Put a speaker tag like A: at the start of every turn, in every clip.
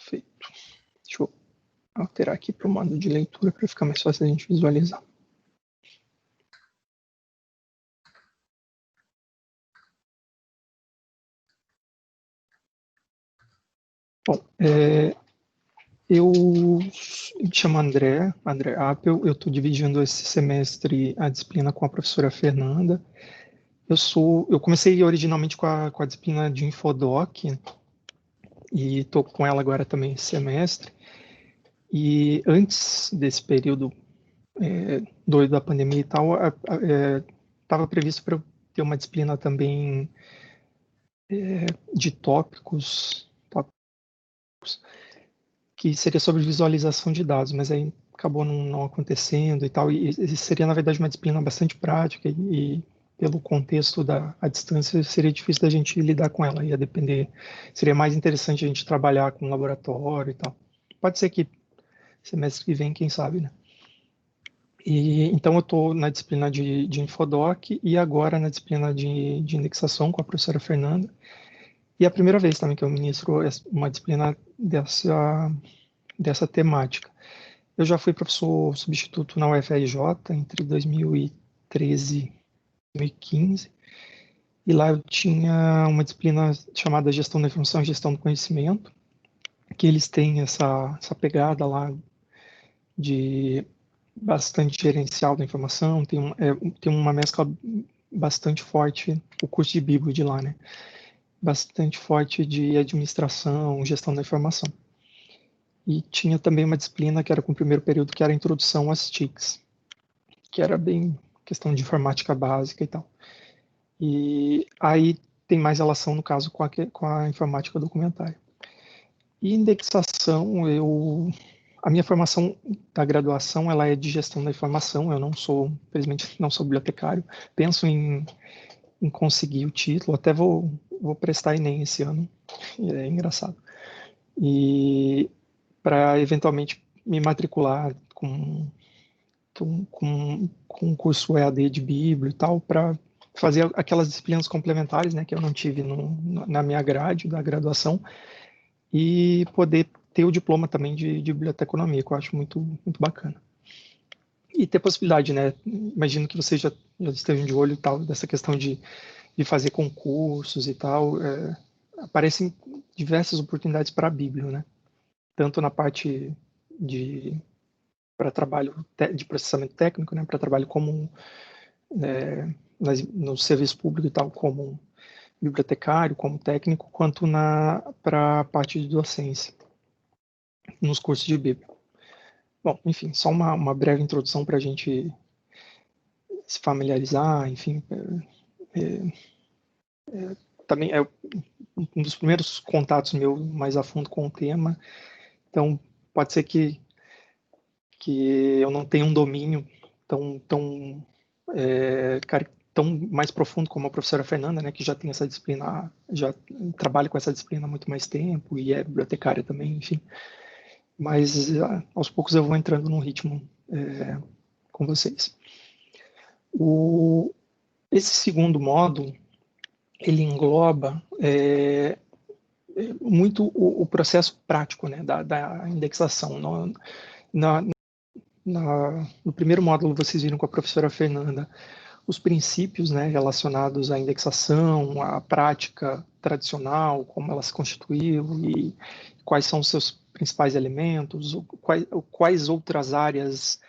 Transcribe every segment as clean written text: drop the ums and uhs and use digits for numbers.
A: Perfeito. Deixa eu alterar aqui para o modo de leitura para ficar mais fácil a gente visualizar. Bom, eu me chamo André Appel, eu estou dividindo esse semestre a disciplina com a professora Fernanda. Eu comecei originalmente com a disciplina de Infodoc, e estou com ela agora também esse semestre. E antes desse período doido da pandemia e tal, estava previsto para eu ter uma disciplina também de tópicos, que seria sobre visualização de dados, mas aí acabou não acontecendo e tal, e seria, na verdade, uma disciplina bastante prática e pelo contexto à distância, seria difícil da gente lidar com ela, ia depender, seria mais interessante a gente trabalhar com laboratório e tal. Pode ser que semestre que vem, quem sabe, né? Então eu estou na disciplina de Infodoc e agora na disciplina de indexação com a professora Fernanda. E é a primeira vez também que eu ministro uma disciplina dessa temática. Eu já fui professor substituto na UFRJ entre 2013 e 2015. E lá eu tinha uma disciplina chamada Gestão da Informação e Gestão do Conhecimento, que eles têm essa pegada lá de bastante gerencial da informação, tem uma mescla bastante forte, o curso de Bíblia de lá, né? Bastante forte de administração, gestão da informação. E tinha também uma disciplina que era com o primeiro período, que era a introdução às TICs, que era bem questão de informática básica e tal. E aí tem mais relação, no caso, com a informática documentária. E indexação, a minha formação da graduação, ela é de gestão da informação, eu não sou, infelizmente, não sou bibliotecário, penso em conseguir o título, até vou prestar Enem esse ano, é engraçado. E para eventualmente me matricular com um curso EAD de Bíblia e tal, para fazer aquelas disciplinas complementares, né, que eu não tive na minha grade da graduação, e poder ter o diploma também de biblioteconomia, que eu acho muito, muito bacana. E ter possibilidade, né? Imagino que vocês já estejam de olho e tal, dessa questão de fazer concursos e tal. Aparecem diversas oportunidades para a Bíblia, né? Tanto na parte para trabalho de processamento técnico, né? Para trabalho como no serviço público e tal, como bibliotecário, como técnico, quanto para a parte de docência, nos cursos de Bíblia. Bom, enfim, só uma breve introdução para a gente se familiarizar, enfim. Também é um dos primeiros contatos meu mais a fundo com o tema, então pode ser que eu não tenha um domínio tão mais profundo como a professora Fernanda, né, que já tem essa disciplina, já trabalha com essa disciplina há muito mais tempo e é bibliotecária também, enfim. Mas aos poucos eu vou entrando num ritmo com vocês. Esse segundo módulo, ele engloba muito o processo prático, né, da indexação. No primeiro módulo, vocês viram com a professora Fernanda os princípios, né, relacionados à indexação, à prática tradicional, como ela se constituiu e quais são os seus principais elementos, quais outras áreas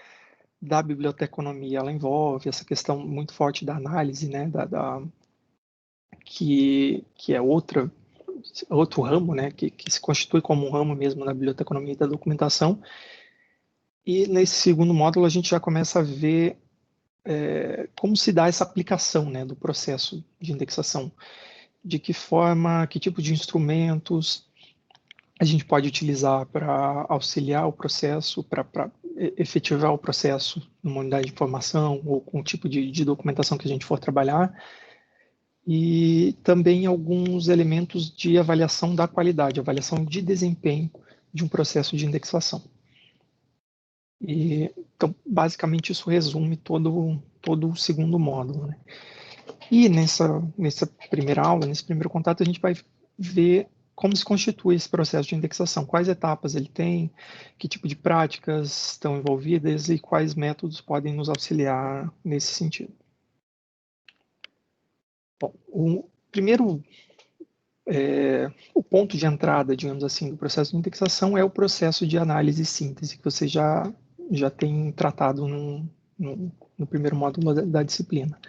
A: da biblioteconomia ela envolve, essa questão muito forte da análise, né, que é outro ramo, né, que se constitui como um ramo mesmo na biblioteconomia e da documentação. E nesse segundo módulo a gente já começa a ver como se dá essa aplicação, né, do processo de indexação, de que forma, que tipo de instrumentos a gente pode utilizar para auxiliar o processo, para efetivar o processo numa unidade de informação ou com o tipo de documentação que a gente for trabalhar, e também alguns elementos de avaliação da qualidade, avaliação de desempenho de um processo de indexação. Então, basicamente, isso resume todo o segundo módulo, né? E nessa primeira aula, nesse primeiro contato, a gente vai ver como se constitui esse processo de indexação, quais etapas ele tem, que tipo de práticas estão envolvidas e quais métodos podem nos auxiliar nesse sentido. Bom, o primeiro, o ponto de entrada, digamos assim, do processo de indexação é o processo de análise e síntese, que você já tem tratado no primeiro módulo da disciplina.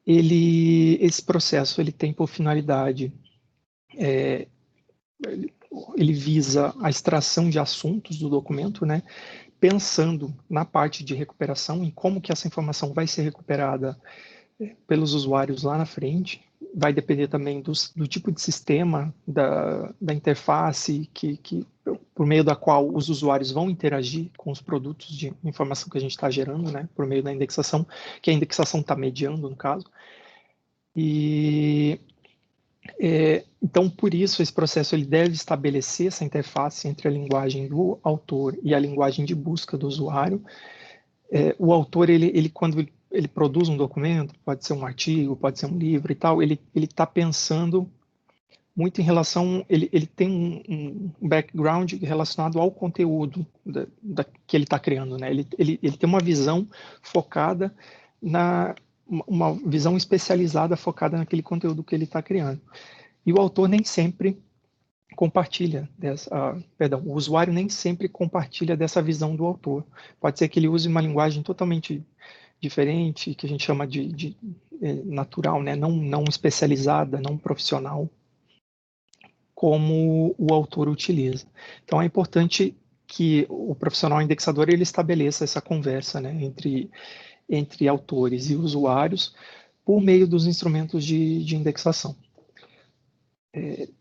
A: Esse processo ele tem por finalidade, ele visa a extração de assuntos do documento, né, pensando na parte de recuperação, em como que essa informação vai ser recuperada pelos usuários lá na frente. Vai depender também do tipo de sistema, da interface, por meio da qual os usuários vão interagir com os produtos de informação que a gente está gerando, né, por meio da indexação, que a indexação está mediando, no caso. Então, por isso, esse processo ele deve estabelecer essa interface entre a linguagem do autor e a linguagem de busca do usuário. O autor, quando ele produz um documento, pode ser um artigo, pode ser um livro e tal, ele está pensando muito em relação, ele tem um background relacionado ao conteúdo que ele está criando, né? Ele tem uma visão focada uma visão especializada focada naquele conteúdo que ele está criando. E o autor nem sempre compartilha o usuário nem sempre compartilha dessa visão do autor. Pode ser que ele use uma linguagem totalmente diferente, que a gente chama de natural, né? Não especializada, não profissional, como o autor utiliza. Então é importante que o profissional indexador ele estabeleça essa conversa, né, entre autores e usuários por meio dos instrumentos de indexação.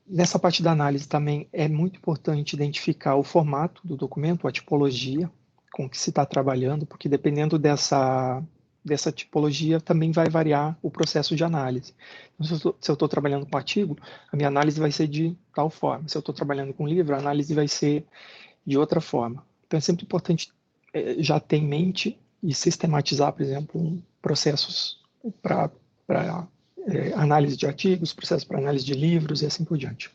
A: Nessa parte da análise também é muito importante identificar o formato do documento, a tipologia com que se está trabalhando, porque dependendo dessa tipologia também vai variar o processo de análise. Então, se eu estou trabalhando com artigo, a minha análise vai ser de tal forma. Se eu estou trabalhando com livro, a análise vai ser de outra forma. Então é sempre importante já ter em mente e sistematizar, por exemplo, processos para análise de artigos, processos para análise de livros e assim por diante.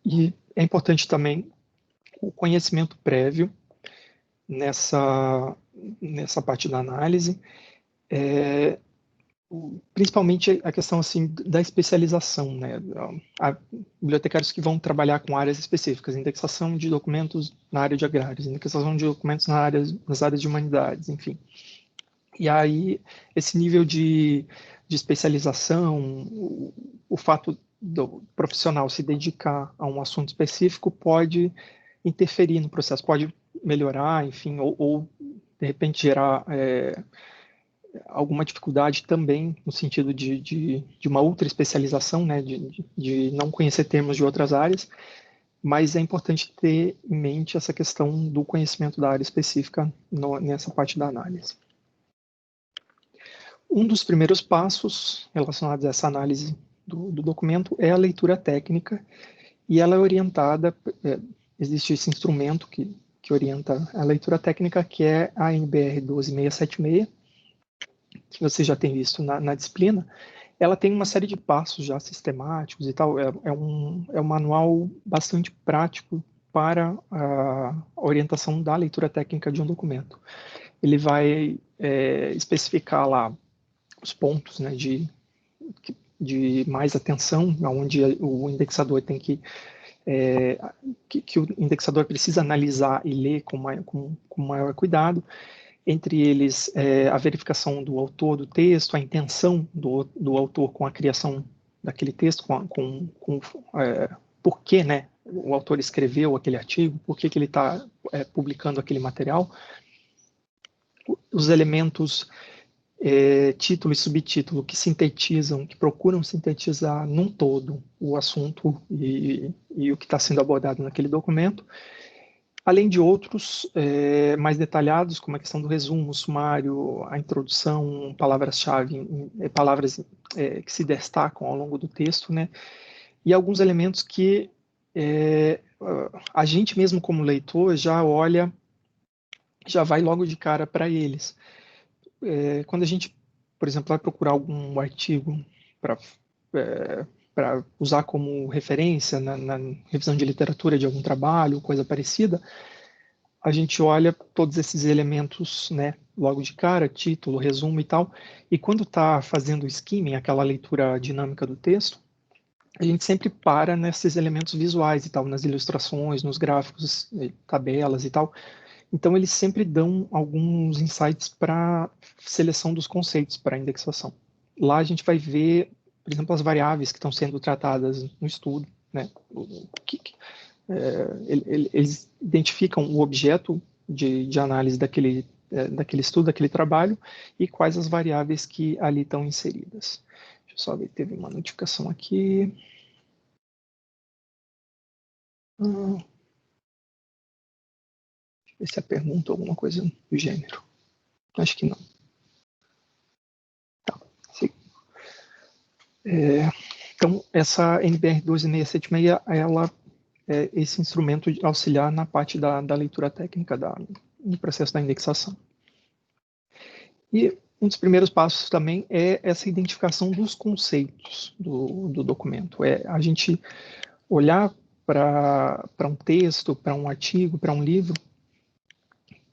A: E é importante também o conhecimento prévio nessa parte da análise, principalmente a questão assim da especialização, né? Há bibliotecários que vão trabalhar com áreas específicas, indexação de documentos na área de agrários, indexação de documentos nas áreas de humanidades, enfim. E aí, esse nível de especialização, o fato do profissional se dedicar a um assunto específico pode interferir no processo, pode melhorar, enfim, ou de repente gerar alguma dificuldade também no sentido de uma outra especialização, né, de não conhecer termos de outras áreas, mas é importante ter em mente essa questão do conhecimento da área específica nessa parte da análise. Um dos primeiros passos relacionados a essa análise do documento é a leitura técnica, e ela é orientada, existe esse instrumento que orienta a leitura técnica, que é a NBR 12676, que você já tem visto na disciplina. Ela tem uma série de passos já sistemáticos e tal, é um manual bastante prático para a orientação da leitura técnica de um documento. Ele vai especificar lá os pontos, né, de mais atenção, onde o indexador tem que o indexador precisa analisar e ler com maior cuidado, entre eles a verificação do autor do texto, a intenção do autor com a criação daquele texto, por que, né, o autor escreveu aquele artigo, por que ele está publicando aquele material, os elementos título e subtítulo que sintetizam, que procuram sintetizar num todo o assunto e o que está sendo abordado naquele documento, além de outros mais detalhados, como a questão do resumo, sumário, a introdução, palavras-chave, palavras que se destacam ao longo do texto, né? E alguns elementos que a gente mesmo como leitor já olha, já vai logo de cara para eles. Quando a gente, por exemplo, vai procurar algum artigo para para usar como referência na revisão de literatura de algum trabalho, coisa parecida, a gente olha todos esses elementos, né, logo de cara, título, resumo e tal, e quando está fazendo o skimming, aquela leitura dinâmica do texto, a gente sempre para nesses elementos visuais e tal, nas ilustrações, nos gráficos, tabelas e tal. Então, eles sempre dão alguns insights para seleção dos conceitos, para indexação. Lá a gente vai ver, por exemplo, as variáveis que estão sendo tratadas no estudo, né? Eles identificam o objeto de análise daquele estudo, daquele trabalho, e quais as variáveis que ali estão inseridas. Deixa eu só ver, teve uma notificação aqui. Deixa eu ver se a pergunta alguma coisa do gênero. Acho que não. Tá, sim. Então, essa NBR 12676, ela é esse instrumento auxiliar na parte da leitura técnica do processo da indexação. E um dos primeiros passos também é essa identificação dos conceitos do documento. É a gente olhar para um texto, para um artigo, para um livro,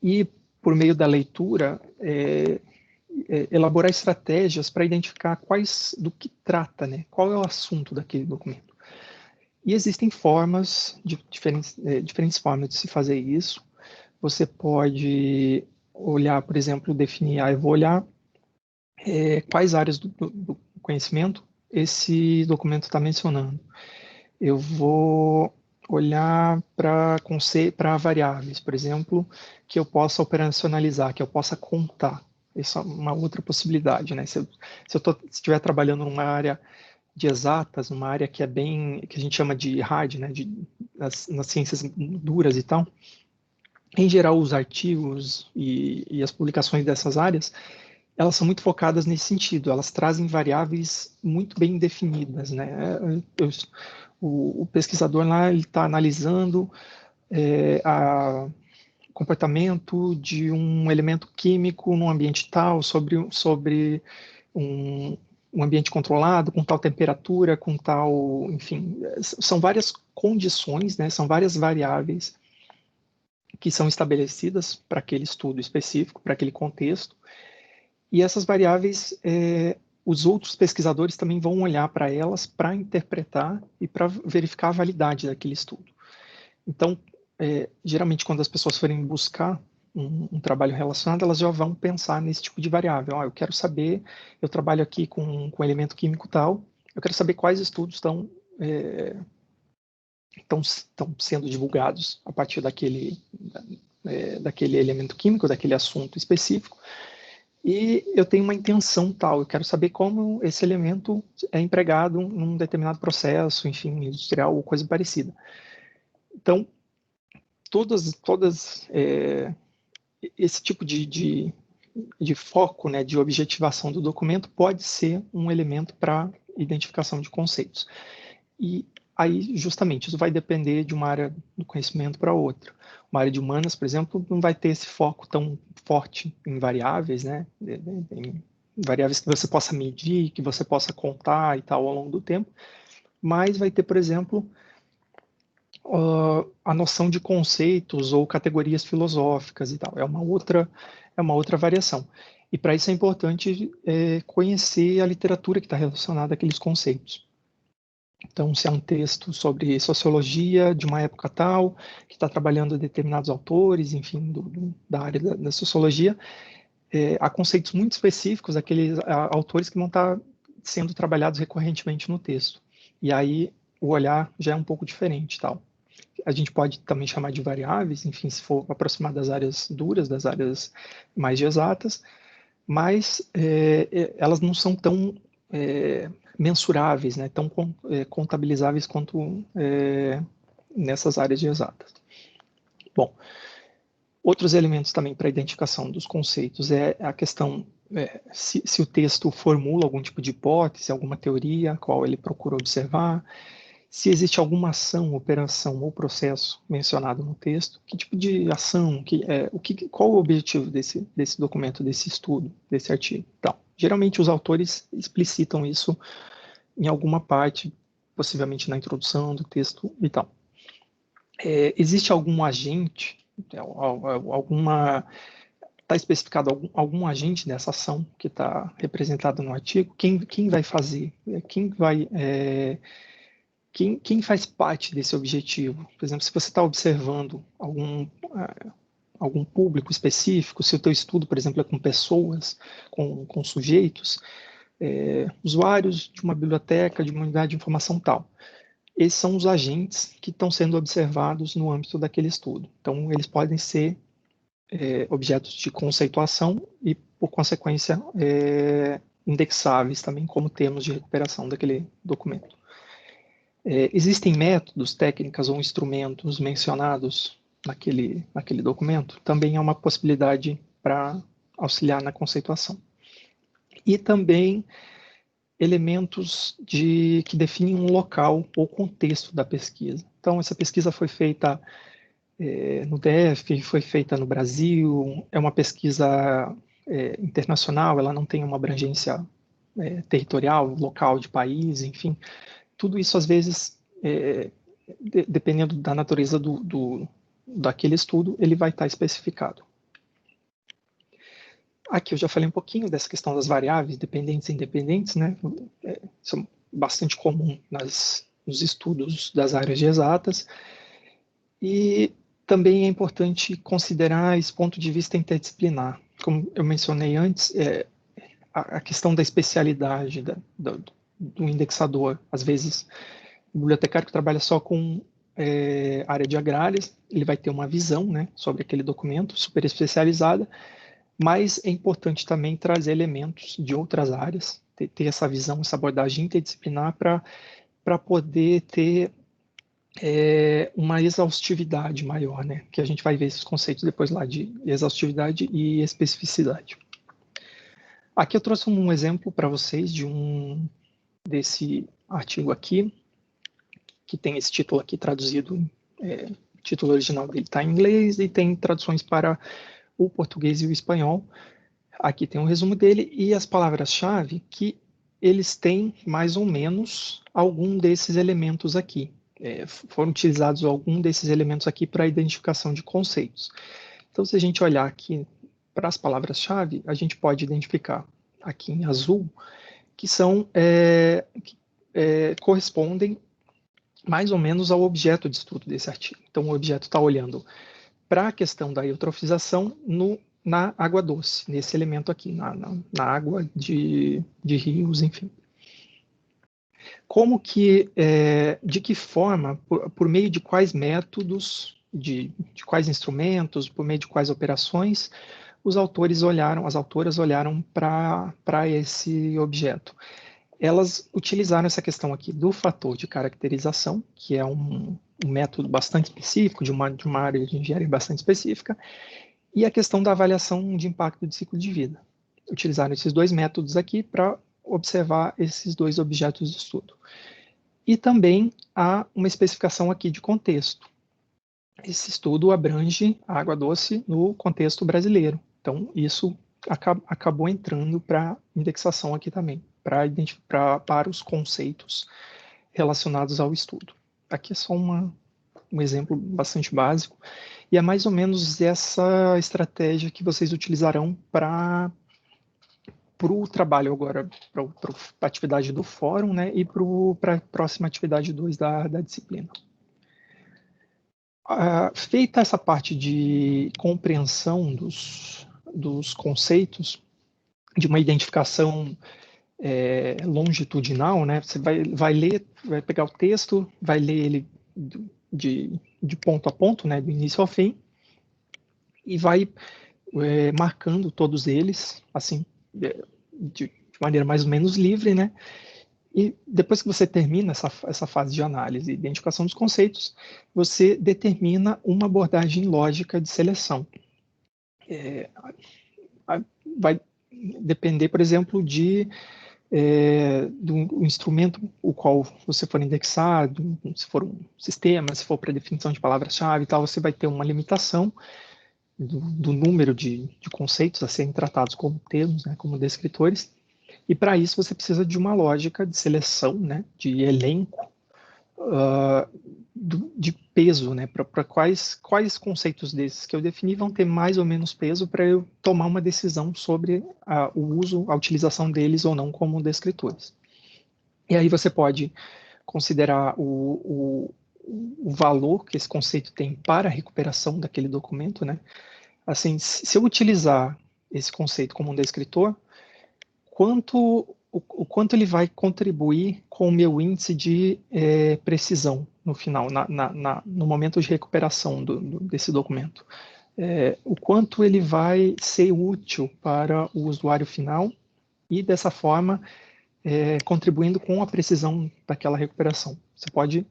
A: e, por meio da leitura, elaborar estratégias para identificar do que trata, né? Qual é o assunto daquele documento. E existem diferentes formas de se fazer isso. Você pode olhar, por exemplo, definir, eu vou olhar quais áreas do conhecimento esse documento está mencionando. Eu vou olhar para variáveis, por exemplo, que eu possa operacionalizar, que eu possa contar. Essa é uma outra possibilidade, né? Se eu estiver trabalhando numa área de exatas, numa área que a gente chama de hard, né? Nas ciências duras e tal, em geral, os artigos e as publicações dessas áreas, elas são muito focadas nesse sentido, elas trazem variáveis muito bem definidas, né? O pesquisador lá está analisando o comportamento de um elemento químico num ambiente tal, sobre um ambiente controlado, com tal temperatura, com tal, enfim, são várias condições, né? São várias variáveis que são estabelecidas para aquele estudo específico, para aquele contexto, e essas variáveis, os outros pesquisadores também vão olhar para elas para interpretar e para verificar a validade daquele estudo. Então, geralmente, quando as pessoas forem buscar um trabalho relacionado, elas já vão pensar nesse tipo de variável. Eu quero saber, eu trabalho aqui com elemento químico tal, eu quero saber quais estudos estão sendo divulgados a partir daquele elemento químico, daquele assunto específico, e eu tenho uma intenção tal, eu quero saber como esse elemento é empregado num determinado processo, enfim, industrial ou coisa parecida. Então, esse tipo de foco, né, de objetivação do documento pode ser um elemento para identificação de conceitos. E aí, justamente, isso vai depender de uma área do conhecimento para outra. Uma área de humanas, por exemplo, não vai ter esse foco tão forte em variáveis, né? Em variáveis que você possa medir, que você possa contar e tal ao longo do tempo, mas vai ter, por exemplo, a noção de conceitos ou categorias filosóficas e tal. É uma outra variação. E para isso é importante conhecer a literatura que está relacionada àqueles conceitos. Então, se é um texto sobre sociologia de uma época tal, que está trabalhando determinados autores, enfim, da área da sociologia, há conceitos muito específicos, aqueles autores que vão estar sendo trabalhados recorrentemente no texto. E aí, o olhar já é um pouco diferente, tal. A gente pode também chamar de variáveis, enfim, se for aproximar das áreas duras, das áreas mais exatas, mas elas não são tão mensuráveis, né, tão contabilizáveis quanto nessas áreas de exatas. Bom, outros elementos também para a identificação dos conceitos é a questão se o texto formula algum tipo de hipótese, alguma teoria, a qual ele procura observar, se existe alguma ação, operação ou processo mencionado no texto, que tipo de ação, qual o objetivo desse documento, desse estudo, desse artigo. Então, geralmente os autores explicitam isso em alguma parte, possivelmente na introdução do texto e tal. Existe algum agente, está especificado algum agente dessa ação que está representado no artigo? Quem vai fazer? Quem faz parte desse objetivo? Por exemplo, se você está observando algum público específico, se o teu estudo, por exemplo, é com pessoas, com sujeitos, usuários de uma biblioteca, de uma unidade de informação tal. Esses são os agentes que estão sendo observados no âmbito daquele estudo. Então, eles podem ser objetos de conceituação e, por consequência, indexáveis também como termos de recuperação daquele documento. Existem métodos, técnicas ou instrumentos mencionados naquele documento? Também é uma possibilidade para auxiliar na conceituação. E também elementos que definem um local ou contexto da pesquisa. Então, essa pesquisa foi feita no DF, foi feita no Brasil, é uma pesquisa internacional, ela não tem uma abrangência territorial, local de país, enfim. Tudo isso, às vezes, dependendo da natureza daquele estudo, ele vai estar especificado. Aqui eu já falei um pouquinho dessa questão das variáveis dependentes e independentes, né? Isso é bastante comum nos estudos das áreas de exatas. E também é importante considerar esse ponto de vista interdisciplinar. Como eu mencionei antes, a questão da especialidade do indexador. Às vezes, o bibliotecário que trabalha só com área de agrárias, ele vai ter uma visão, né, sobre aquele documento super especializada, mas é importante também trazer elementos de outras áreas, ter essa visão, essa abordagem interdisciplinar para poder ter uma exaustividade maior, né? Que a gente vai ver esses conceitos depois lá de exaustividade e especificidade. Aqui eu trouxe um exemplo para vocês desse artigo aqui, que tem esse título aqui traduzido, o título original dele está em inglês e tem traduções para o português e o espanhol. Aqui tem um resumo dele e as palavras-chave que eles têm mais ou menos algum desses elementos aqui. Foram utilizados algum desses elementos aqui para a identificação de conceitos. Então, se a gente olhar aqui para as palavras-chave, a gente pode identificar aqui em azul que correspondem mais ou menos ao objeto de estudo desse artigo. Então, o objeto está olhando para a questão da eutrofização na água doce, nesse elemento aqui, na água de rios, enfim. De que forma, por meio de quais métodos, de quais instrumentos, por meio de quais operações, as autoras olharam para esse objeto. Elas utilizaram essa questão aqui do fator de caracterização, que é um método bastante específico, de uma área de engenharia bastante específica, e a questão da avaliação de impacto de ciclo de vida. Utilizaram esses dois métodos aqui para observar esses dois objetos de estudo. E também há uma especificação aqui de contexto. Esse estudo abrange a água doce no contexto brasileiro. Então, isso acabou entrando para indexação aqui também, para os conceitos relacionados ao estudo. Aqui é só um exemplo bastante básico, e é mais ou menos essa estratégia que vocês utilizarão para o trabalho agora, para a atividade do fórum, né, e para a próxima atividade 2 da disciplina. Feita essa parte de compreensão dos conceitos, de uma identificação longitudinal, né, você vai ler, vai pegar o texto, vai ler ele de ponto a ponto, né, do início ao fim, e vai marcando todos eles, assim, de maneira mais ou menos livre, né? E depois que você termina essa fase de análise e identificação dos conceitos, você determina uma abordagem lógica de seleção. Vai depender, por exemplo, do instrumento o qual você for indexar, se for um sistema, se for para definição de palavras-chave e tal, você vai ter uma limitação do número de conceitos a serem tratados como termos, né, como descritores, e para isso você precisa de uma lógica de seleção, né, de elenco, de peso, né? Para quais conceitos desses que eu defini vão ter mais ou menos peso para eu tomar uma decisão sobre o uso, a utilização deles ou não como descritores. E aí você pode considerar o valor que esse conceito tem para a recuperação daquele documento, né? Assim, se eu utilizar esse conceito como um descritor, o quanto ele vai contribuir com o meu índice de precisão no final, no momento de recuperação desse documento. O quanto ele vai ser útil para o usuário final e, dessa forma, contribuindo com a precisão daquela recuperação. Você pode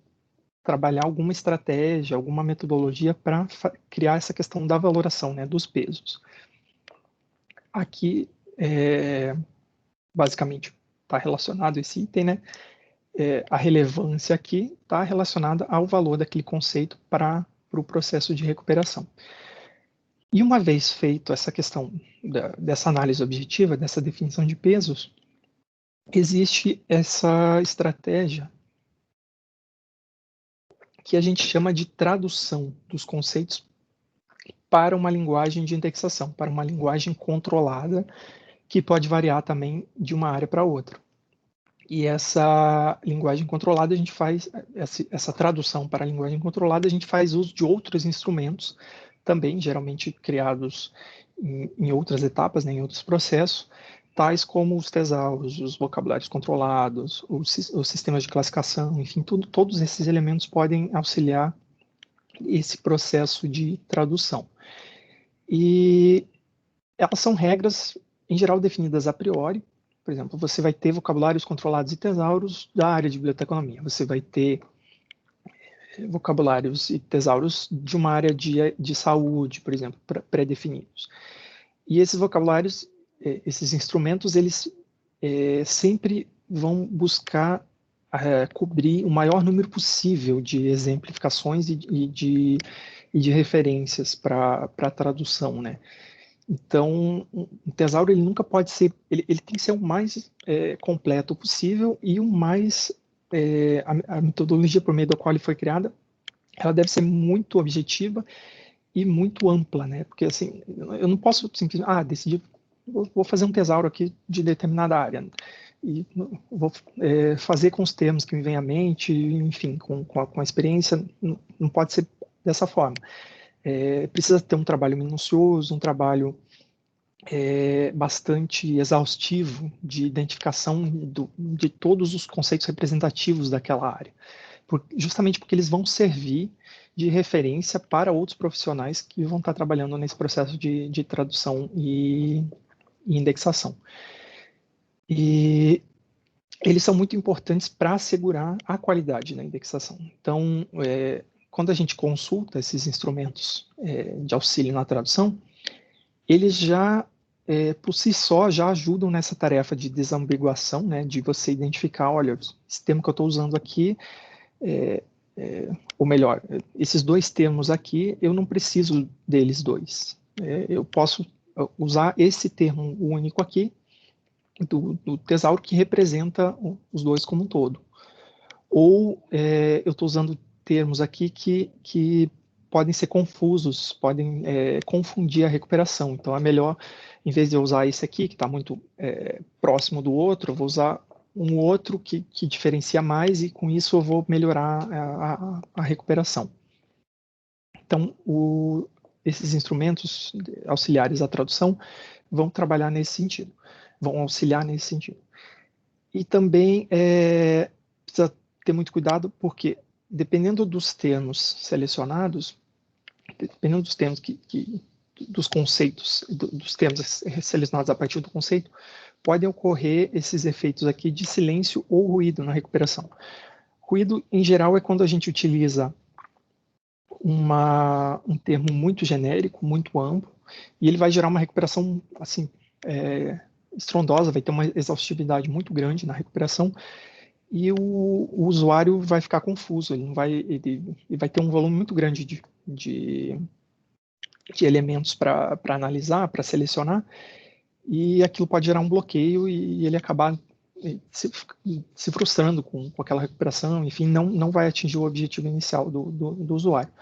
A: trabalhar alguma estratégia, alguma metodologia para criar essa questão da valoração, né, dos pesos. Aqui, basicamente, está relacionado esse item, né? A relevância aqui está relacionada ao valor daquele conceito para o processo de recuperação. E uma vez feito essa questão dessa análise objetiva, dessa definição de pesos, existe essa estratégia que a gente chama de tradução dos conceitos para uma linguagem de indexação, para uma linguagem controlada, que pode variar também de uma área para outra. E essa linguagem controlada, a gente faz, essa tradução para a linguagem controlada, a gente faz uso de outros instrumentos, também geralmente criados em outras etapas, né, em outros processos, tais como os tesauros, os vocabulários controlados, os sistemas de classificação, enfim, todos esses elementos podem auxiliar esse processo de tradução. E elas são regras, em geral, definidas a priori. Por exemplo, você vai ter vocabulários controlados e tesauros da área de biblioteconomia. Você vai ter vocabulários e tesauros de uma área de saúde, por exemplo, pré-definidos. E esses vocabulários, esses instrumentos, eles sempre vão buscar cobrir o maior número possível de exemplificações e de referências para a tradução, né? Então, um tesauro ele nunca pode ser, ele tem que ser o mais completo possível e o mais a metodologia por meio da qual ele foi criada, ela deve ser muito objetiva e muito ampla, né? Porque assim, eu não posso simplesmente decidir, vou fazer um tesauro aqui de determinada área e vou fazer com os termos que me vêm à mente, enfim, com a experiência, não pode ser dessa forma. Precisa ter um trabalho minucioso, um trabalho bastante exaustivo de identificação de todos os conceitos representativos daquela área, justamente porque eles vão servir de referência para outros profissionais que vão estar trabalhando nesse processo de tradução e indexação. E eles são muito importantes para assegurar a qualidade da indexação. Então, quando a gente consulta esses instrumentos de auxílio na tradução, eles já, por si só, já ajudam nessa tarefa de desambiguação, né, de você identificar, olha, esse termo que eu estou usando aqui, ou melhor, esses dois termos aqui, eu não preciso deles dois. Eu posso usar esse termo único aqui, do tesauro, que representa os dois como um todo. Ou eu estou usando termos aqui que podem ser confusos, podem confundir a recuperação. Então, é melhor, em vez de eu usar esse aqui, que está muito próximo do outro, eu vou usar um outro que diferencia mais, e com isso eu vou melhorar a recuperação. Então, esses instrumentos auxiliares à tradução vão trabalhar nesse sentido, vão auxiliar nesse sentido. E também precisa ter muito cuidado, porque dependendo dos termos selecionados, dependendo dos termos dos conceitos, dos termos selecionados a partir do conceito, podem ocorrer esses efeitos aqui de silêncio ou ruído na recuperação. Ruído, em geral, é quando a gente utiliza um termo muito genérico, muito amplo, e ele vai gerar uma recuperação assim, estrondosa, vai ter uma exaustividade muito grande na recuperação, e o usuário vai ficar confuso, ele vai ter um volume muito grande de elementos para analisar, para selecionar, e aquilo pode gerar um bloqueio e ele acabar se frustrando com aquela recuperação, enfim, não vai atingir o objetivo inicial do usuário.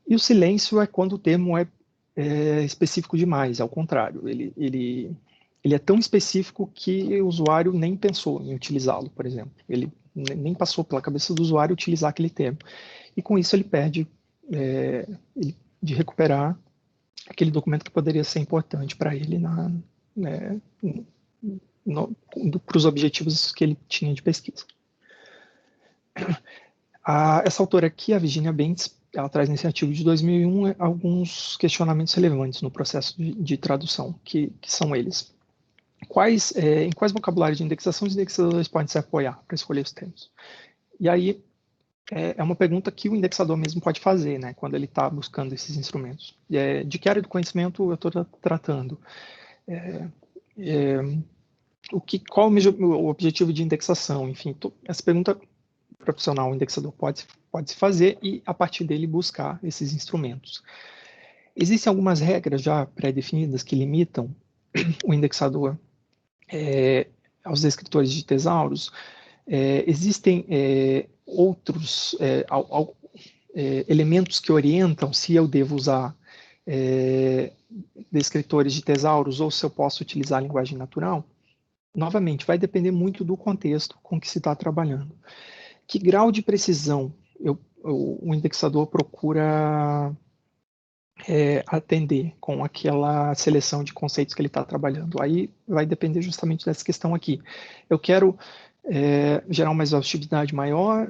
A: E o silêncio é quando o termo é específico demais, ao contrário, ele é tão específico que o usuário nem pensou em utilizá-lo, por exemplo. Ele nem passou pela cabeça do usuário utilizar aquele termo. E com isso ele perde de recuperar aquele documento que poderia ser importante para ele para os objetivos que ele tinha de pesquisa. Essa autora aqui, a Virginia Bentes, ela traz nesse artigo de 2001 alguns questionamentos relevantes no processo de tradução, que são eles. Em quais vocabulários de indexação os indexadores podem se apoiar para escolher os termos? E aí, é uma pergunta que o indexador mesmo pode fazer, né, quando ele está buscando esses instrumentos. De que área do conhecimento eu estou tratando? Qual o objetivo de indexação? Enfim, essa pergunta profissional, o indexador pode se fazer e, a partir dele, buscar esses instrumentos. Existem algumas regras já pré-definidas que limitam o indexador aos descritores de tesauros. Existem outros elementos que orientam se eu devo usar descritores de tesauros ou se eu posso utilizar a linguagem natural. Novamente, vai depender muito do contexto com que se está trabalhando. Que grau de precisão o indexador procura atender com aquela seleção de conceitos que ele está trabalhando? Aí vai depender justamente dessa questão aqui. Eu quero gerar uma exaustividade maior,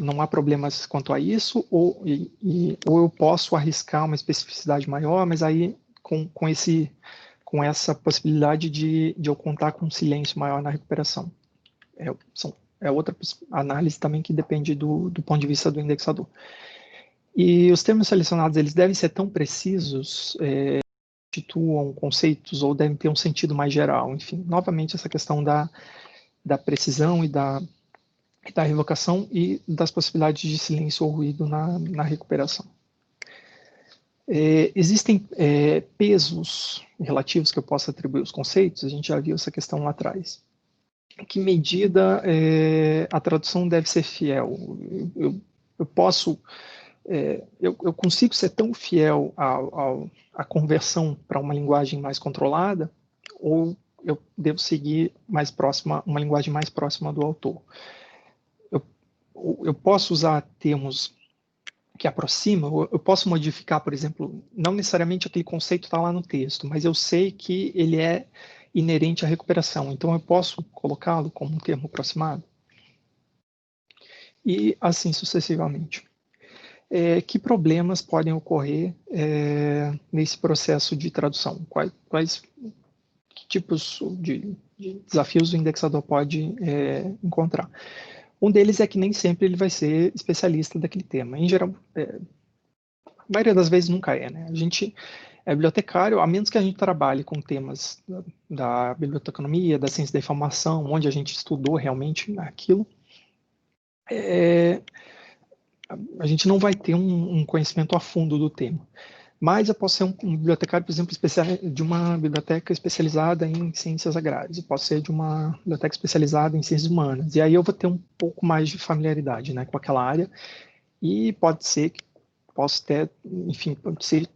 A: não há problemas quanto a isso, ou eu posso arriscar uma especificidade maior, mas aí com essa possibilidade de eu contar com um silêncio maior na recuperação. É outra análise também que depende do ponto de vista do indexador. E os termos selecionados, eles devem ser tão precisos, constituam conceitos ou devem ter um sentido mais geral. Enfim, novamente essa questão da precisão e da revocação e das possibilidades de silêncio ou ruído na recuperação. Existem pesos relativos que eu posso atribuir aos conceitos, a gente já viu essa questão lá atrás. Em que medida a tradução deve ser fiel? Eu posso, eu consigo ser tão fiel à conversão para uma linguagem mais controlada, ou eu devo seguir uma linguagem mais próxima do autor? Eu posso usar termos que aproximam, eu posso modificar, por exemplo, não necessariamente aquele conceito está lá no texto, mas eu sei que ele é inerente à recuperação, então eu posso colocá-lo como um termo aproximado? E assim sucessivamente. Que problemas podem ocorrer nesse processo de tradução? Quais tipos de desafios o indexador pode encontrar? Um deles é que nem sempre ele vai ser especialista daquele tema. Em geral, a maioria das vezes nunca é, né? A gente é bibliotecário, a menos que a gente trabalhe com temas da biblioteconomia, da ciência da informação, onde a gente estudou realmente aquilo, a gente não vai ter um conhecimento a fundo do tema. Mas eu posso ser um bibliotecário, por exemplo, de uma biblioteca especializada em ciências agrárias. Eu posso ser de uma biblioteca especializada em ciências humanas. E aí eu vou ter um pouco mais de familiaridade, né, com aquela área. E pode ser que posso ter, enfim, pode ser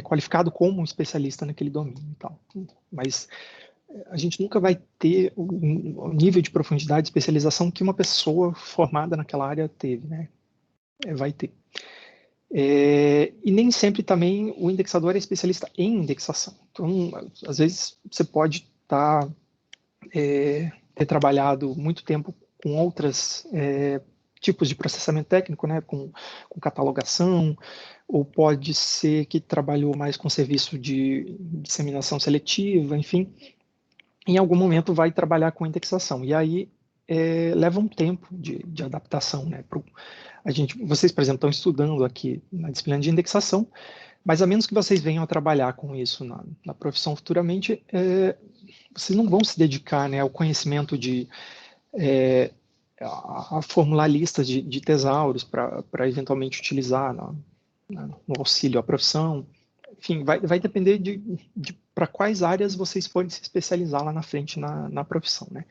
A: qualificado como um especialista naquele domínio e tal. Mas a gente nunca vai ter o nível de profundidade, de especialização que uma pessoa formada naquela área teve, né? Vai ter. E nem sempre também o indexador é especialista em indexação. Então, às vezes, você pode ter trabalhado muito tempo com outros tipos de processamento técnico, né, com catalogação, ou pode ser que trabalhou mais com serviço de disseminação seletiva, enfim. Em algum momento vai trabalhar com indexação. E aí leva um tempo de adaptação, né, vocês, por exemplo, estão estudando aqui na disciplina de indexação, mas a menos que vocês venham a trabalhar com isso na profissão futuramente, vocês não vão se dedicar, né, ao conhecimento a formular listas de tesauros para eventualmente utilizar no auxílio à profissão. enfim, vai depender de para quais áreas vocês podem se especializar lá na frente na profissão, né?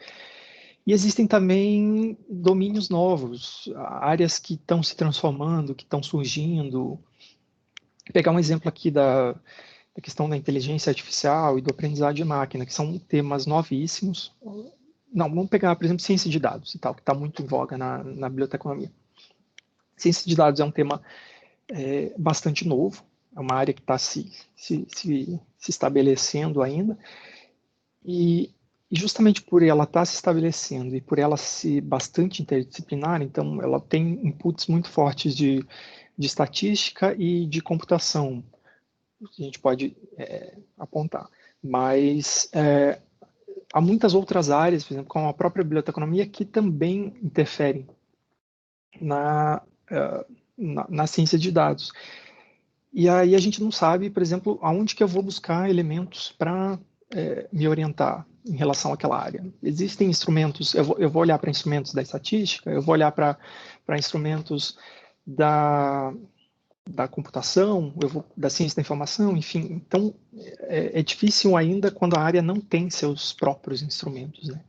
A: E existem também domínios novos, áreas que estão se transformando, que estão surgindo. Vou pegar um exemplo aqui da questão da inteligência artificial e do aprendizado de máquina, que são temas novíssimos. Não, vamos pegar, por exemplo, ciência de dados e tal, que está muito em voga na biblioteconomia. Ciência de dados é um tema bastante novo, é uma área que está se estabelecendo ainda, e justamente por ela estar se estabelecendo e por ela ser bastante interdisciplinar, então ela tem inputs muito fortes de estatística e de computação, que a gente pode apontar. Mas há muitas outras áreas, por exemplo, como a própria biblioteconomia, que também interferem na ciência de dados. E aí a gente não sabe, por exemplo, aonde que eu vou buscar elementos para me orientar em relação àquela área. Existem instrumentos, eu vou olhar para instrumentos da estatística, eu vou olhar para instrumentos da computação, da ciência da informação, enfim. Então, é difícil ainda quando a área não tem seus próprios instrumentos, né?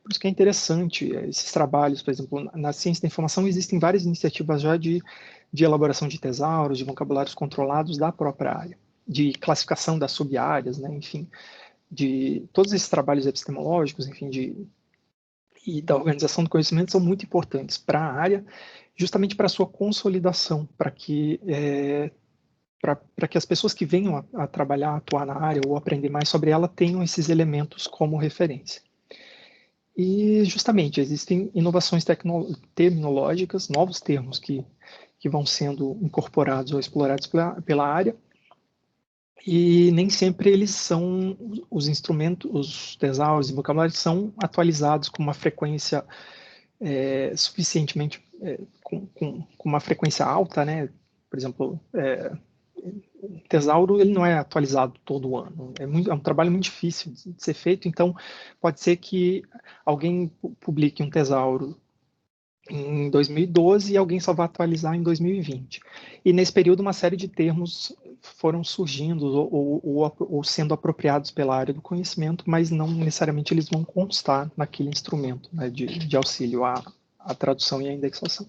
A: Por isso que é interessante esses trabalhos, por exemplo, na ciência da informação existem várias iniciativas já de elaboração de tesauros, de vocabulários controlados da própria área, de classificação das sub-áreas, né? Enfim, de todos esses trabalhos epistemológicos, enfim, e da organização do conhecimento são muito importantes para a área, justamente para a sua consolidação, para que as pessoas que venham a trabalhar, a atuar na área ou aprender mais sobre ela tenham esses elementos como referência. E, justamente, existem inovações terminológicas, novos termos que vão sendo incorporados ou explorados pela área, e nem sempre eles são, os instrumentos, os tesauros e vocabulários são atualizados com uma frequência suficientemente, com uma frequência alta, né? Por exemplo, o tesauro ele não é atualizado todo ano, é um trabalho muito difícil de ser feito, então pode ser que alguém publique um tesauro em 2012 e alguém só vai atualizar em 2020. E nesse período uma série de termos foram surgindo ou sendo apropriados pela área do conhecimento, mas não necessariamente eles vão constar naquele instrumento, né, de auxílio à tradução e à indexação.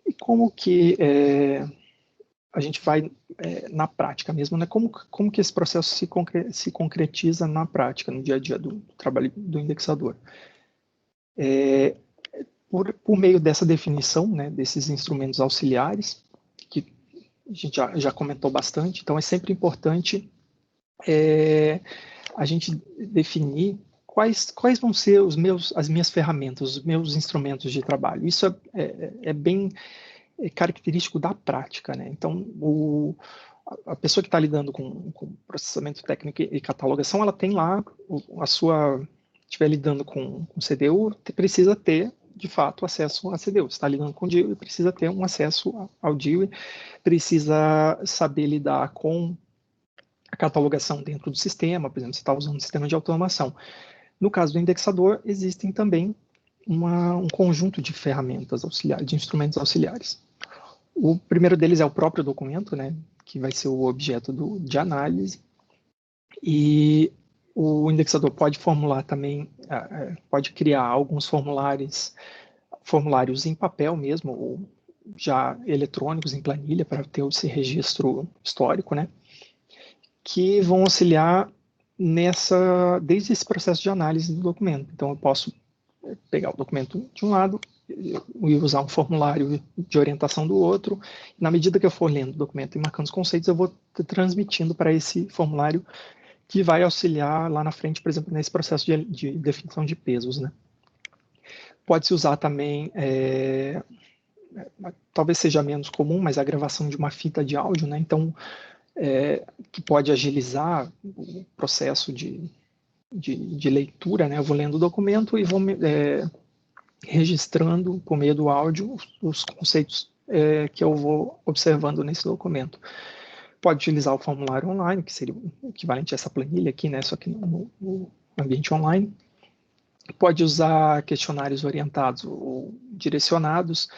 A: E como que a gente vai na prática mesmo, né? Como que esse processo se concretiza na prática, no dia a dia do trabalho do indexador? Por meio dessa definição, né, desses instrumentos auxiliares, que a gente já comentou bastante, então é sempre importante a gente definir quais vão ser as minhas ferramentas, os meus instrumentos de trabalho. Isso é bem característico da prática, né? Então, a pessoa que está lidando com processamento técnico e catalogação, ela tem lá estiver lidando com CDU, precisa ter, de fato, acesso a CDU. Se está lidando com DIW, precisa ter um acesso ao DIW, precisa saber lidar com a catalogação dentro do sistema, por exemplo, você está usando um sistema de automação. No caso do indexador, existem também um conjunto de ferramentas auxiliares, de instrumentos auxiliares. O primeiro deles é o próprio documento, né, que vai ser o objeto de análise, e o indexador pode formular também, pode criar alguns formulários em papel mesmo, ou já eletrônicos em planilha, para ter esse registro histórico, né, que vão auxiliar desde esse processo de análise do documento. Então, eu posso pegar o documento de um lado e usar um formulário de orientação do outro. Na medida que eu for lendo o documento e marcando os conceitos, eu vou transmitindo para esse formulário que vai auxiliar lá na frente, por exemplo, nesse processo de definição de pesos, né? Pode-se usar também, talvez seja menos comum, mas a gravação de uma fita de áudio, né? Então, que pode agilizar o processo de leitura, né? Eu vou lendo o documento e vou registrando, por meio do áudio, os conceitos que eu vou observando nesse documento. Pode utilizar o formulário online, que seria o equivalente a essa planilha aqui, né? Só que no ambiente online. Pode usar questionários orientados ou direcionados.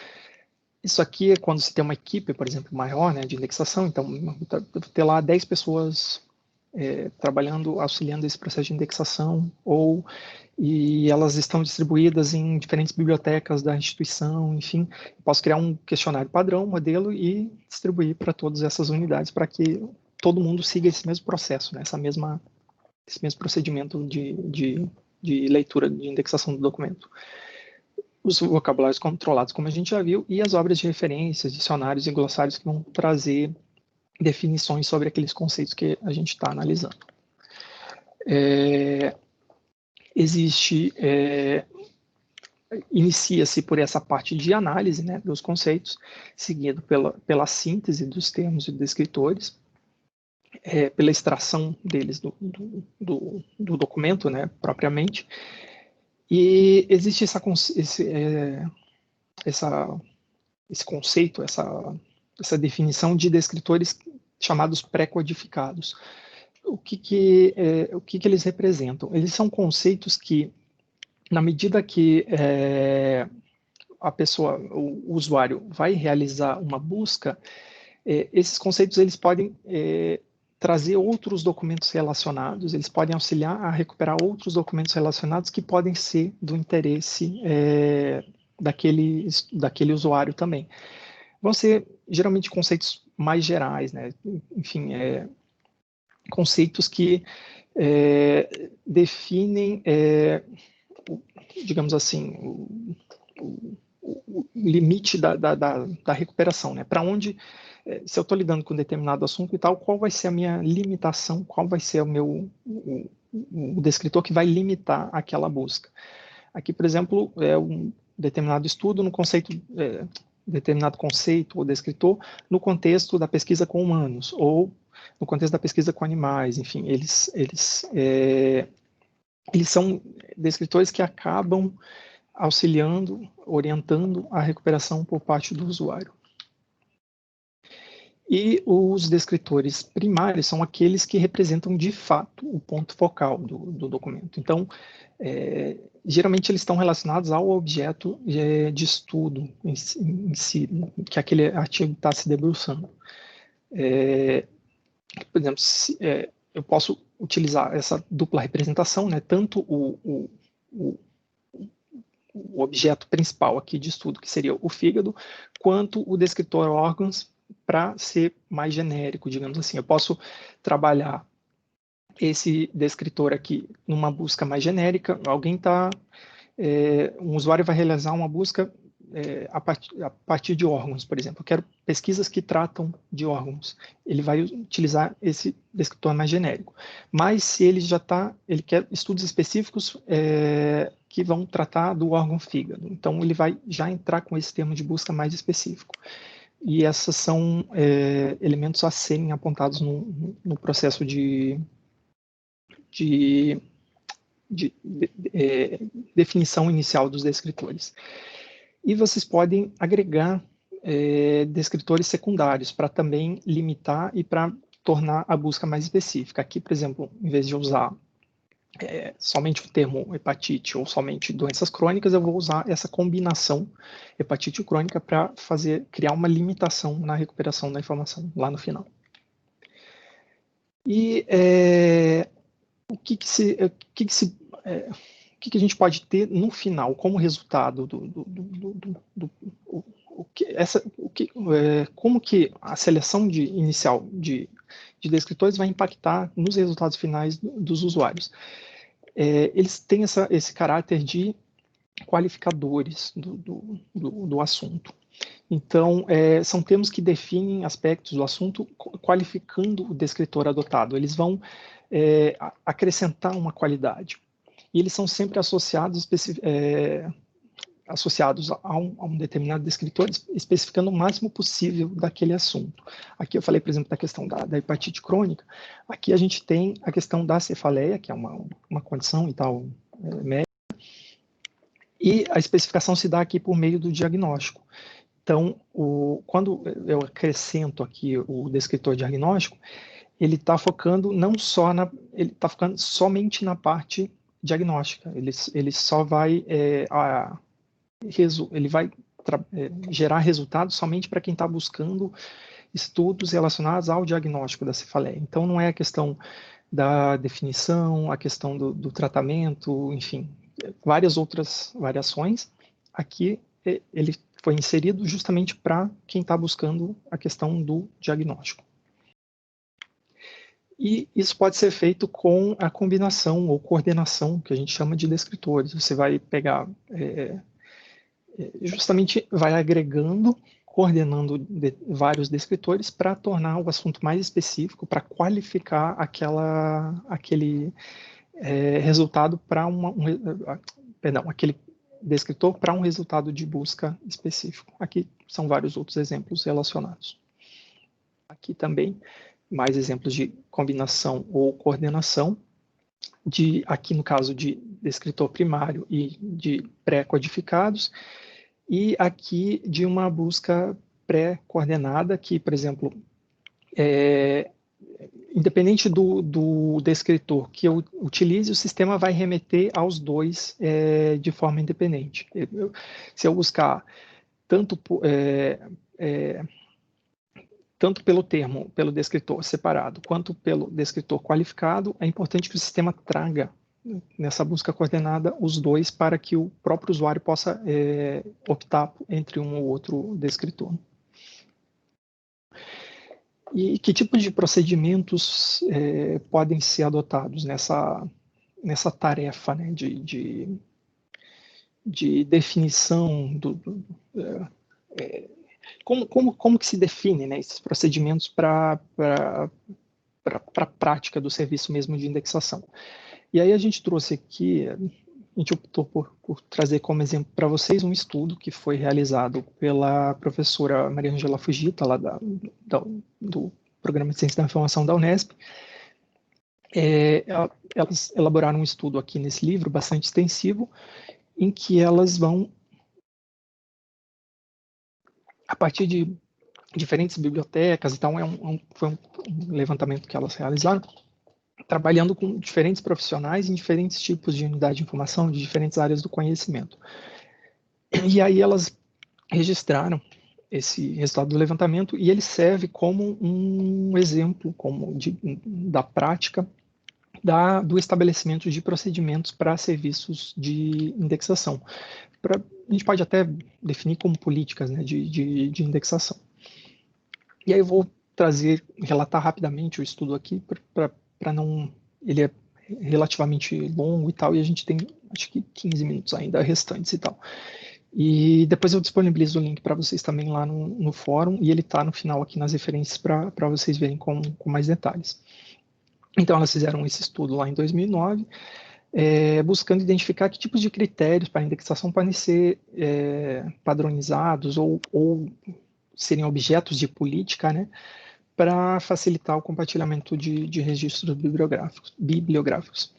A: Isso aqui é quando você tem uma equipe, por exemplo, maior, né, de indexação, então ter lá 10 pessoas trabalhando, auxiliando esse processo de indexação, e elas estão distribuídas em diferentes bibliotecas da instituição, enfim, eu posso criar um questionário padrão, modelo, e distribuir para todas essas unidades para que todo mundo siga esse mesmo processo, né, esse mesmo procedimento de leitura, de indexação do documento. Os vocabulários controlados, como a gente já viu, e as obras de referências, dicionários e glossários que vão trazer definições sobre aqueles conceitos que a gente está analisando. Inicia-se por essa parte de análise, né, dos conceitos, seguido pela síntese dos termos e descritores, pela extração deles do documento, né, propriamente, e existe esse conceito, essa definição de descritores chamados pré-codificados. O que eles representam? Eles são conceitos que, na medida que a pessoa, o usuário, vai realizar uma busca, esses conceitos eles podem trazer outros documentos relacionados, eles podem auxiliar a recuperar outros documentos relacionados que podem ser do interesse daquele usuário também. Vão ser geralmente conceitos mais gerais, né? Enfim, conceitos que definem, digamos assim, o limite da recuperação, né? Para onde, se eu estou lidando com um determinado assunto e tal, qual vai ser a minha limitação, qual vai ser o descritor que vai limitar aquela busca. Aqui, por exemplo, é um determinado estudo no conceito, determinado conceito ou descritor no contexto da pesquisa com humanos, ou no contexto da pesquisa com animais, enfim, eles são descritores que acabam auxiliando, orientando a recuperação por parte do usuário. E os descritores primários são aqueles que representam de fato o ponto focal do documento. Então, geralmente eles estão relacionados ao objeto de estudo em si, que aquele artigo está se debruçando. Por exemplo, eu posso utilizar essa dupla representação, né, tanto o objeto principal aqui de estudo, que seria o fígado, quanto o descritor órgãos, para ser mais genérico, digamos assim. Eu posso trabalhar esse descritor aqui numa busca mais genérica. Um usuário vai realizar uma busca a partir de órgãos, por exemplo. Eu quero pesquisas que tratam de órgãos. Ele vai utilizar esse descritor mais genérico. Mas se ele quer estudos específicos que vão tratar do órgão fígado. Então, ele vai já entrar com esse termo de busca mais específico. E esses são elementos a serem apontados no processo de definição inicial dos descritores. E vocês podem agregar descritores secundários para também limitar e para tornar a busca mais específica. Aqui, por exemplo, em vez de usar somente o termo hepatite ou somente doenças crônicas, eu vou usar essa combinação hepatite crônica para criar uma limitação na recuperação da informação lá no final. E o que a gente pode ter no final como resultado como que a seleção inicial de descritores vai impactar nos resultados finais dos usuários. Eles têm esse caráter de qualificadores do assunto. Então, são termos que definem aspectos do assunto, qualificando o descritor adotado. Eles vão acrescentar uma qualidade. E eles são sempre associados a um determinado descritor, especificando o máximo possível daquele assunto. Aqui eu falei, por exemplo, da questão da hepatite crônica. Aqui a gente tem a questão da cefaleia, que é uma condição e tal médica, e a especificação se dá aqui por meio do diagnóstico. Então, quando eu acrescento aqui o descritor diagnóstico, ele está focando ele está focando somente na parte diagnóstica. Ele só vai ele vai gerar resultados somente para quem está buscando estudos relacionados ao diagnóstico da cefaleia. Então, não é a questão da definição, a questão do tratamento, enfim, várias outras variações. Aqui, ele foi inserido justamente para quem está buscando a questão do diagnóstico. E isso pode ser feito com a combinação ou coordenação, que a gente chama de descritores. Você vai pegar, justamente vai agregando, coordenando vários descritores para tornar o assunto mais específico, para qualificar aquele resultado para aquele descritor para um resultado de busca específico. Aqui são vários outros exemplos relacionados. Aqui também mais exemplos de combinação ou coordenação, aqui no caso de descritor primário e de pré-codificados, e aqui de uma busca pré-coordenada, que, por exemplo, independente do descritor que eu utilize, o sistema vai remeter aos dois de forma independente. Se eu buscar tanto pelo termo, pelo descritor separado, quanto pelo descritor qualificado, é importante que o sistema traga nessa busca coordenada os dois para que o próprio usuário possa optar entre um ou outro descritor. E que tipo de procedimentos podem ser adotados nessa tarefa, né, de definição como que se define, né, esses procedimentos para a prática do serviço mesmo de indexação? E aí a gente trouxe aqui, a gente optou por trazer como exemplo para vocês um estudo que foi realizado pela professora Maria Angela Fujita, lá do Programa de Ciência da Informação da Unesp. Elas elaboraram um estudo aqui nesse livro, bastante extensivo, em que elas vão, a partir de diferentes bibliotecas e tal, foi um levantamento que elas realizaram, trabalhando com diferentes profissionais em diferentes tipos de unidade de informação, de diferentes áreas do conhecimento. E aí elas registraram esse resultado do levantamento e ele serve como um exemplo da prática do estabelecimento de procedimentos para serviços de indexação. A gente pode até definir como políticas, né, de indexação. E aí eu vou relatar rapidamente o estudo aqui, para não... Ele é relativamente longo e tal, e a gente tem, acho que 15 minutos ainda restantes e tal. E depois eu disponibilizo o link para vocês também lá no fórum, e ele está no final aqui nas referências para vocês verem com mais detalhes. Então, elas fizeram esse estudo lá em 2009, buscando identificar que tipos de critérios para indexação podem ser padronizados ou serem objetos de política, né, para facilitar o compartilhamento de registros bibliográficos.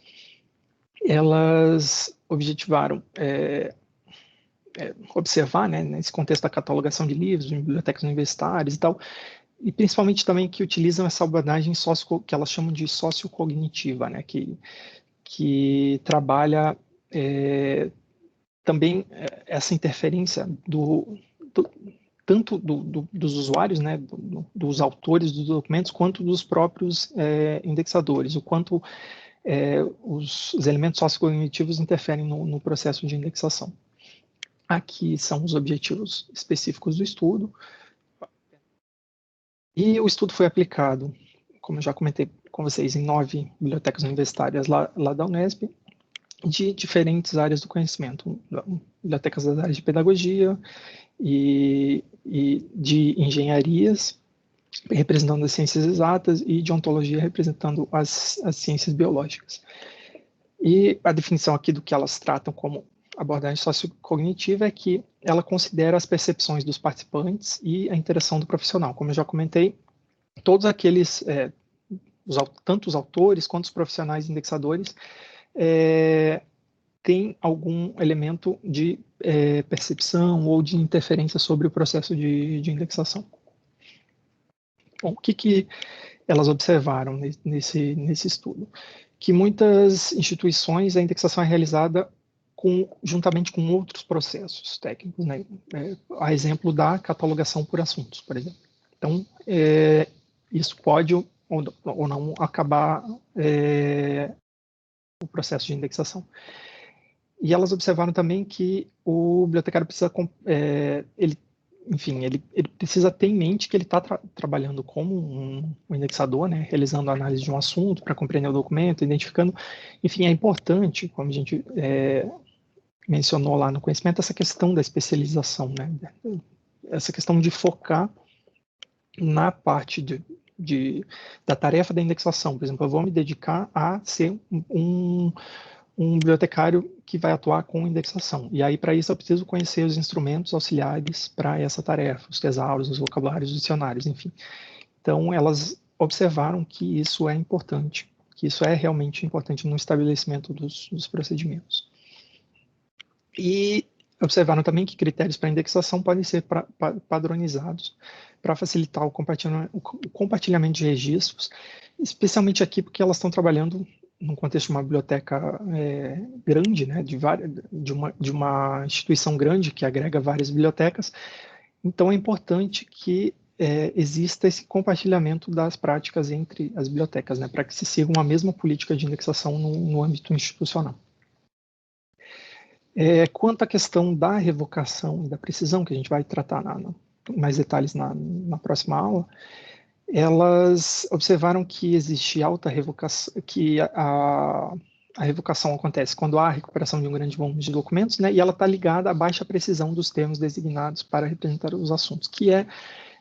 A: Elas objetivaram observar, né, nesse contexto da catalogação de livros, de bibliotecas universitárias e tal, e principalmente também que utilizam essa abordagem que elas chamam de sociocognitiva, né, que trabalha também essa interferência tanto dos usuários, né, dos autores dos documentos, quanto dos próprios indexadores, o quanto os elementos sociocognitivos interferem no processo de indexação. Aqui são os objetivos específicos do estudo. E o estudo foi aplicado, como eu já comentei com vocês, em 9 bibliotecas universitárias lá da Unesp, de diferentes áreas do conhecimento, bibliotecas das áreas de pedagogia e de engenharias, representando as ciências exatas, e de ontologia, representando as ciências biológicas. E a definição aqui do que elas tratam como abordagem sociocognitiva é que ela considera as percepções dos participantes e a interação do profissional. Como eu já comentei, todos aqueles, tanto os autores quanto os profissionais indexadores, têm algum elemento de percepção ou de interferência sobre o processo de indexação. Bom, o que elas observaram nesse estudo? Que muitas instituições a indexação é realizada juntamente com outros processos técnicos, né? A exemplo da catalogação por assuntos, por exemplo. Então, isso pode ou não acabar o processo de indexação. E elas observaram também que o bibliotecário precisa, ele precisa ter em mente que ele está trabalhando como um indexador, né, realizando a análise de um assunto para compreender o documento, identificando. Enfim, é importante, como a gente mencionou lá no conhecimento, essa questão da especialização, né, essa questão de focar na parte da tarefa da indexação. Por exemplo, eu vou me dedicar a ser um bibliotecário que vai atuar com indexação. E aí, para isso, eu preciso conhecer os instrumentos auxiliares para essa tarefa, os tesauros, os vocabulários, os dicionários, enfim. Então, elas observaram que isso é importante, que isso é realmente importante no estabelecimento dos procedimentos. E observaram também que critérios para indexação podem ser padronizados para facilitar o compartilhamento de registros, especialmente aqui porque elas estão trabalhando num contexto de uma biblioteca grande, né, de uma instituição grande que agrega várias bibliotecas. Então, é importante que exista esse compartilhamento das práticas entre as bibliotecas, né, para que se siga uma mesma política de indexação no âmbito institucional. Quanto à questão da revocação e da precisão, que a gente vai tratar mais detalhes na próxima aula, elas observaram que existe alta revocação, que a revocação acontece quando há a recuperação de um grande volume de documentos, né, e ela está ligada à baixa precisão dos termos designados para representar os assuntos, que é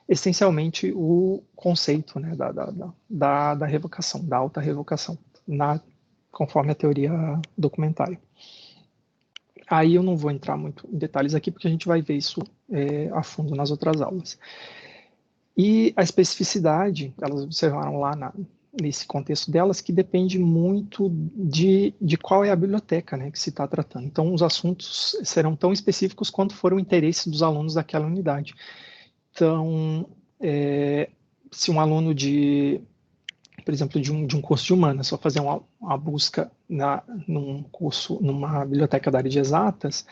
A: essencialmente o conceito, né, da revocação, da alta revocação, conforme a teoria documentária. Aí eu não vou entrar muito em detalhes aqui, porque a gente vai ver isso a fundo nas outras aulas. E a especificidade, elas observaram lá nesse contexto delas, que depende muito de qual é a biblioteca, né, que se está tratando. Então, os assuntos serão tão específicos quanto for o interesse dos alunos daquela unidade. Então, se um aluno por exemplo, de um curso de humanas, só fazer uma busca numa biblioteca da área de exatas,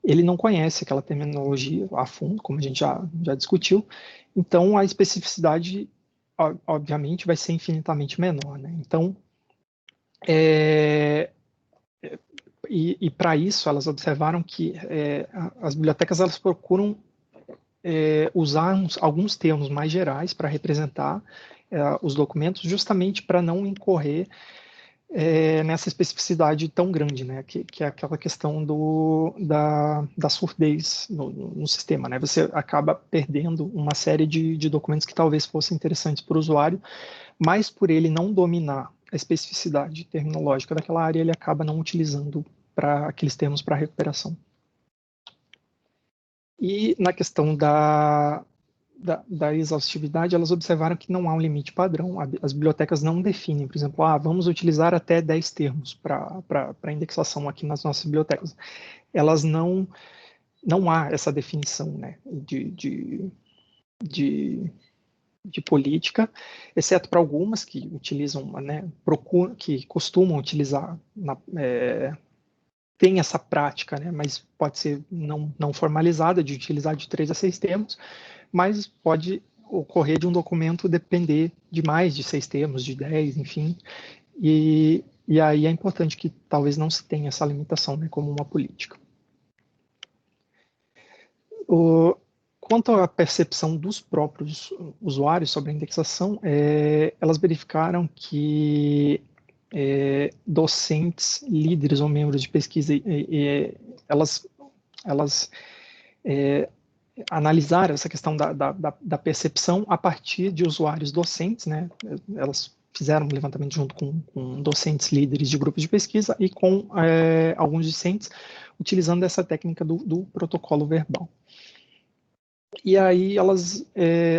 A: ele não conhece aquela terminologia a fundo, como a gente já discutiu, então a especificidade, obviamente, vai ser infinitamente menor, né? Então, e para isso, elas observaram que as bibliotecas elas procuram usar alguns termos mais gerais para representar os documentos, justamente para não incorrer nessa especificidade tão grande, né, que é aquela questão da surdez no sistema, né? Você acaba perdendo uma série de documentos que talvez fossem interessantes para o usuário, mas por ele não dominar a especificidade terminológica daquela área, ele acaba não utilizando aqueles termos para recuperação. E na questão da exaustividade, elas observaram que não há um limite padrão. As bibliotecas não definem, por exemplo, vamos utilizar até 10 termos para indexação aqui nas nossas bibliotecas. Elas não há essa definição, né, de política, exceto para algumas que utilizam, né, que costumam utilizar tem essa prática, né, mas pode ser não formalizada, de utilizar de 3 a 6 termos, mas pode ocorrer de um documento depender de mais de 6 termos, de 10, enfim, e aí é importante que talvez não se tenha essa limitação, né, como uma política. Quanto à percepção dos próprios usuários sobre a indexação, elas verificaram que docentes, líderes ou membros de pesquisa, elas analisaram essa questão da percepção a partir de usuários docentes, né? Elas fizeram um levantamento junto com docentes líderes de grupos de pesquisa e com alguns discentes, utilizando essa técnica do protocolo verbal. E aí elas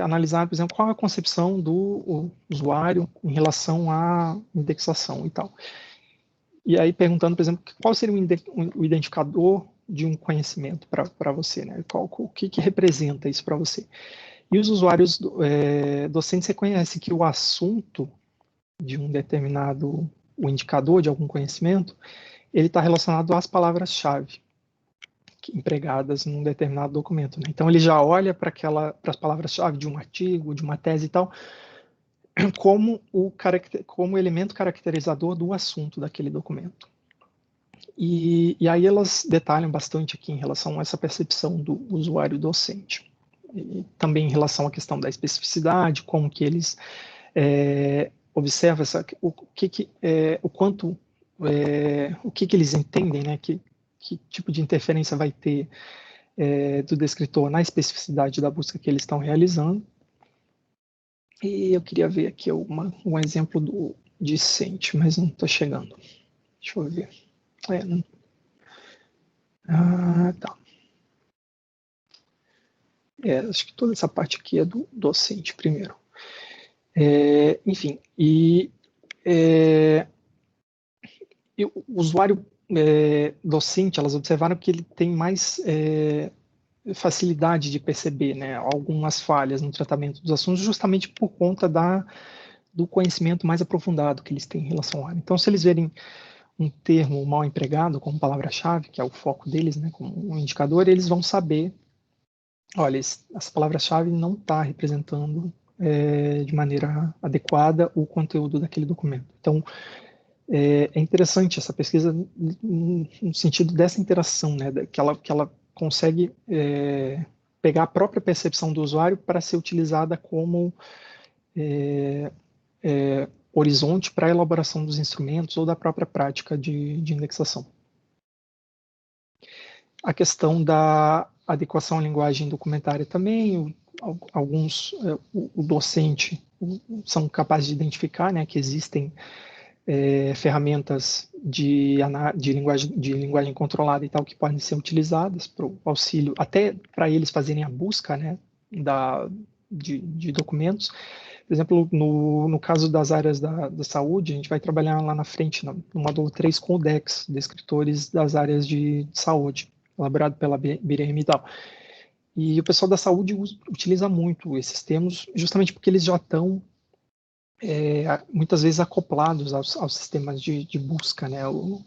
A: analisaram, por exemplo, qual é a concepção do usuário em relação à indexação e tal. E aí perguntando, por exemplo, qual seria o identificador de um conhecimento para você, né? O que representa isso para você? E os usuários docentes reconhecem que o assunto de um determinado, o indicador de algum conhecimento, ele está relacionado às palavras-chave empregadas num determinado documento, né? Então ele já olha para as palavras-chave de um artigo, de uma tese e tal, como elemento caracterizador do assunto daquele documento. E aí elas detalham bastante aqui em relação a essa percepção do usuário docente. E também em relação à questão da especificidade, como que eles observam o que eles entendem, né? Que tipo de interferência vai ter do descritor na especificidade da busca que eles estão realizando. E eu queria ver aqui um exemplo do discente, mas não estou chegando. Deixa eu ver. Tá. Acho que toda essa parte aqui é do docente primeiro. Enfim, e o usuário docente, elas observaram que ele tem mais facilidade de perceber, né, algumas falhas no tratamento dos assuntos, justamente por conta do conhecimento mais aprofundado que eles têm em relação à área. Então, se eles verem um termo mal empregado como palavra-chave, que é o foco deles, né, como um indicador, eles vão saber, olha, essa palavra-chave não está representando de maneira adequada o conteúdo daquele documento. Então, é interessante essa pesquisa no sentido dessa interação, né, que ela consegue pegar a própria percepção do usuário para ser utilizada como horizonte para a elaboração dos instrumentos ou da própria prática de indexação. A questão da adequação à linguagem documentária também, o docente são capazes de identificar, né, que existem ferramentas de linguagem controlada e tal que podem ser utilizadas para o auxílio, até para eles fazerem a busca, né, de documentos. Por exemplo, no caso das áreas da saúde, a gente vai trabalhar lá na frente, no módulo 3, com o DEX, Descritores das Áreas de Saúde, elaborado pela BRM e tal. E o pessoal da saúde utiliza muito esses termos, justamente porque eles já estão muitas vezes acoplados aos sistemas de busca, né? O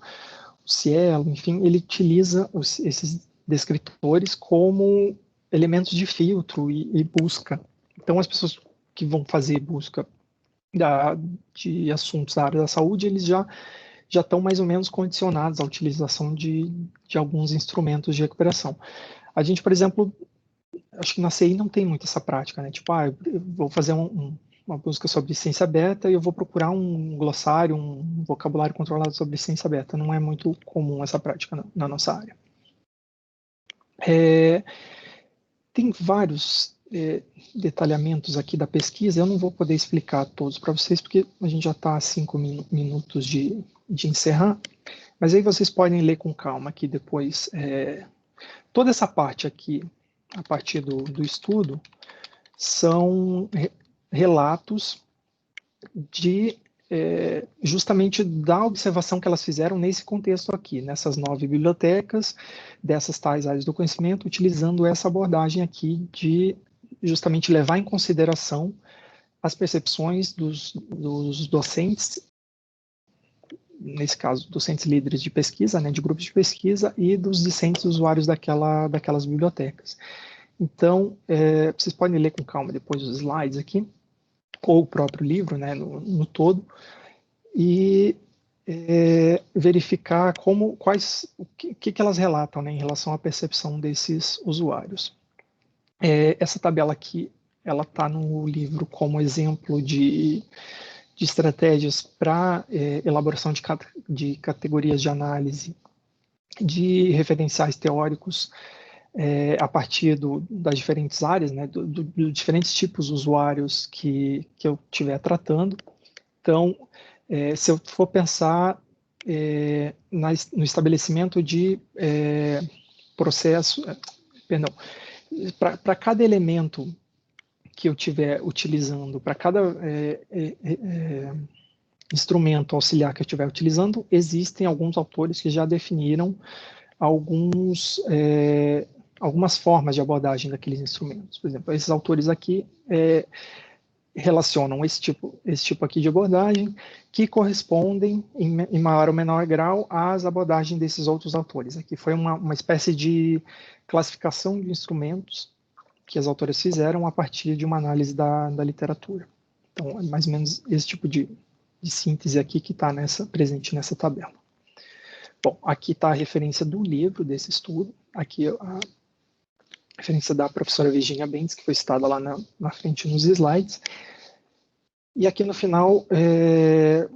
A: Cielo, enfim, ele utiliza esses descritores como elementos de filtro e busca. Então, as pessoas que vão fazer busca de assuntos da área da saúde, eles já estão mais ou menos condicionados à utilização de alguns instrumentos de recuperação. A gente, por exemplo, acho que na CI não tem muito essa prática, né? Tipo, eu vou fazer uma busca sobre ciência aberta e eu vou procurar um glossário, um vocabulário controlado sobre ciência aberta. Não é muito comum essa prática na nossa área. Tem vários detalhamentos aqui da pesquisa, eu não vou poder explicar todos para vocês, porque a gente já está a 5 minutos de encerrar, mas aí vocês podem ler com calma aqui depois. Toda essa parte aqui, a partir do estudo, são relatos justamente da observação que elas fizeram nesse contexto aqui, nessas 9 bibliotecas, dessas tais áreas do conhecimento, utilizando essa abordagem aqui de justamente levar em consideração as percepções dos docentes, nesse caso, docentes líderes de pesquisa, né, de grupos de pesquisa, e dos discentes usuários daquelas bibliotecas. Então, vocês podem ler com calma depois os slides aqui, ou o próprio livro, né, no todo, e verificar o que elas relatam, né, em relação à percepção desses usuários. Essa tabela aqui, ela está no livro como exemplo de estratégias para elaboração de categorias de análise, de referenciais teóricos, a partir das diferentes áreas, né, dos diferentes tipos de usuários que eu estiver tratando. Então, se eu for pensar no estabelecimento de processo, perdão, para cada elemento que eu estiver utilizando, para cada instrumento auxiliar que eu estiver utilizando, existem alguns autores que já definiram algumas formas de abordagem daqueles instrumentos. Por exemplo, esses autores aqui relacionam esse tipo aqui de abordagem, que correspondem, em maior ou menor grau, às abordagens desses outros autores. Aqui foi uma espécie de classificação de instrumentos que as autoras fizeram a partir de uma análise da literatura. Então, é mais ou menos esse tipo de síntese aqui que está presente nessa tabela. Bom, aqui está a referência do livro desse estudo, aqui a referência da professora Virginia Bentes, que foi citada lá na frente nos slides. E aqui no final,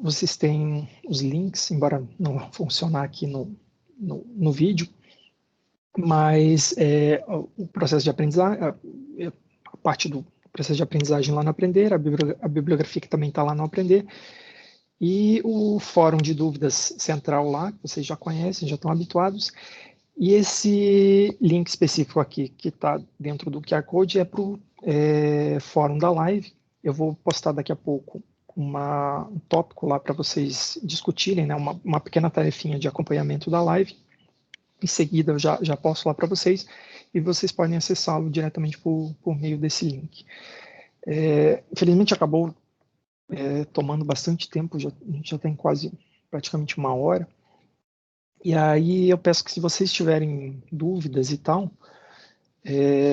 A: vocês têm os links, embora não funcionar aqui no vídeo, mas o processo de aprendizagem, a parte do processo de aprendizagem lá no Aprender, a bibliografia que também está lá no Aprender, e o fórum de dúvidas central lá, que vocês já conhecem, já estão habituados, e esse link específico aqui, que está dentro do QR Code, é para o fórum da live. Eu vou postar daqui a pouco um tópico lá para vocês discutirem, né, uma pequena tarefinha de acompanhamento da live. Em seguida, eu já posto lá para vocês, e vocês podem acessá-lo diretamente por meio desse link. Infelizmente, acabou tomando bastante tempo, a gente já tem praticamente 1 hora. E aí eu peço que, se vocês tiverem dúvidas e tal,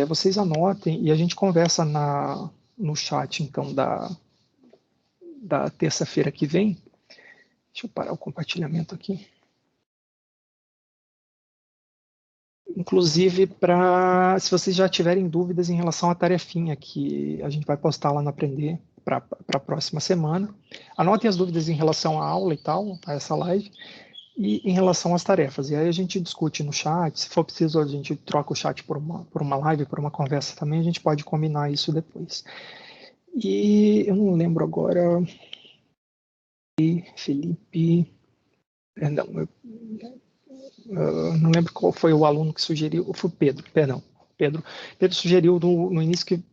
A: vocês anotem e a gente conversa no chat, então, da terça-feira que vem. Deixa eu parar o compartilhamento aqui. Inclusive, se vocês já tiverem dúvidas em relação à tarefinha que a gente vai postar lá no Aprender para a próxima semana, anotem as dúvidas em relação à aula e tal, a essa live, e em relação às tarefas. E aí a gente discute no chat, se for preciso a gente troca o chat por uma live, por uma conversa também, a gente pode combinar isso depois. E eu não lembro agora, Felipe, perdão, não lembro qual foi o aluno que sugeriu, foi o Pedro, perdão. Pedro sugeriu no início que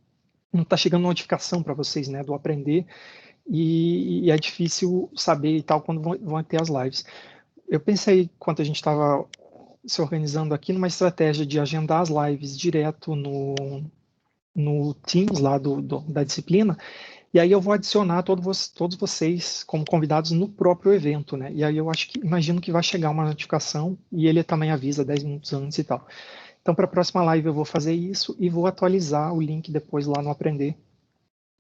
A: não está chegando notificação para vocês, né, do Aprender, e é difícil saber e tal quando vão ter as lives. Eu pensei, enquanto a gente estava se organizando aqui, numa estratégia de agendar as lives direto no Teams lá da disciplina, e aí eu vou adicionar todos vocês como convidados no próprio evento, né? E aí eu imagino que vai chegar uma notificação e ele também avisa 10 minutos antes e tal. Então, para a próxima live eu vou fazer isso e vou atualizar o link depois lá no Aprender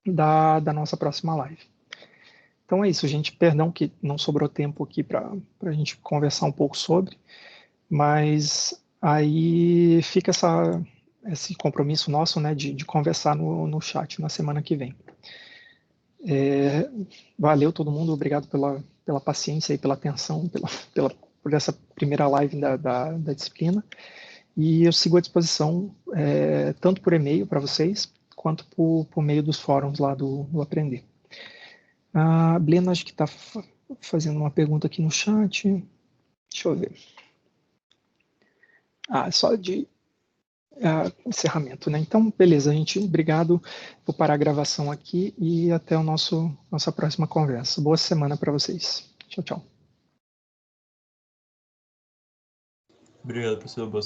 A: da nossa próxima live. Então é isso, gente. Perdão que não sobrou tempo aqui para a gente conversar um pouco sobre, mas aí fica esse compromisso nosso, né, de conversar no chat na semana que vem. Valeu todo mundo, obrigado pela paciência e pela atenção, por essa primeira live da disciplina. E eu sigo à disposição, tanto por e-mail para vocês, quanto por meio dos fóruns lá do Aprender. A Blena acho que está fazendo uma pergunta aqui no chat. Deixa eu ver. Só de encerramento, né? Então, beleza, gente. Obrigado. Vou parar a gravação aqui e até nossa próxima conversa. Boa semana para vocês. Tchau, tchau.
B: Obrigado, professor. Boa